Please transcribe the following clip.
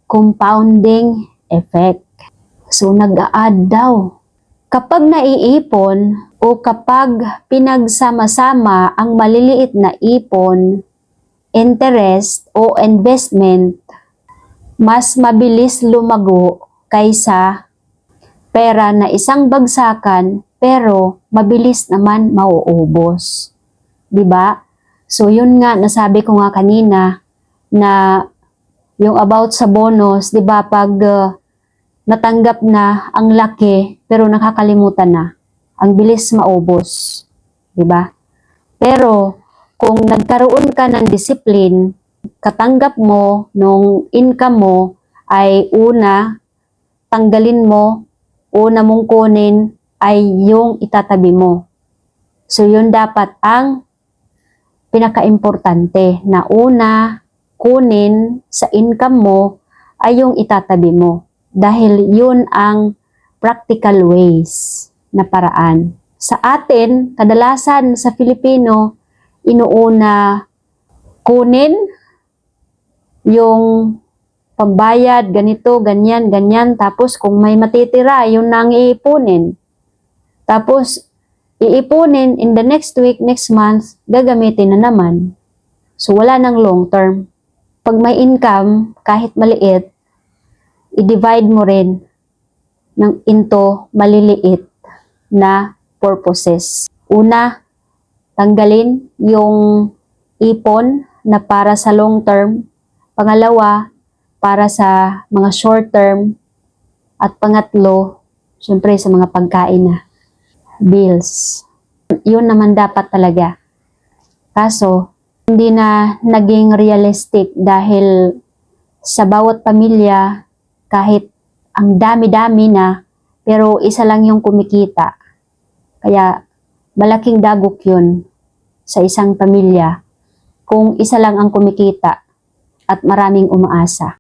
compounding effect. So, nag-a-add daw. Kapag naiipon o kapag pinagsama-sama ang maliliit na ipon, interest o investment, mas mabilis lumago kaysa pera na isang bagsakan pero mabilis naman mauubos. 'Di ba? So yun nga nasabi ko nga kanina na yung about sa bonus, 'di ba, pag natanggap na ang laki pero nakakalimutan na, ang bilis maubos, 'di ba? Pero kung nagkaroon ka ng discipline, katanggap mo nung income mo ay tanggalin mo, una mong kunin ay yung itatabi mo. So yun dapat ang pinaka-importante na una kunin sa income mo ay yung itatabi mo. Dahil yun ang practical ways na paraan. Sa atin, kadalasan sa Filipino, inuuna kunin yung pambayad, ganito, ganyan, ganyan. Tapos kung may matitira, yun na ang iipunin. Tapos, iipunin in the next week, next month, gagamitin na naman. So, wala nang long term. Pag may income, kahit maliit, i-divide mo rin into maliliit na purposes. Una, tanggalin yung ipon na para sa long term. Pangalawa, para sa mga short term. At pangatlo, syempre sa mga pagkain na bills. Yun naman dapat talaga. Kaso, hindi na naging realistic dahil sa bawat pamilya, kahit ang dami-dami na, pero isa lang yung kumikita. Kaya, malaking dagok yun sa isang pamilya kung isa lang ang kumikita at maraming umaasa.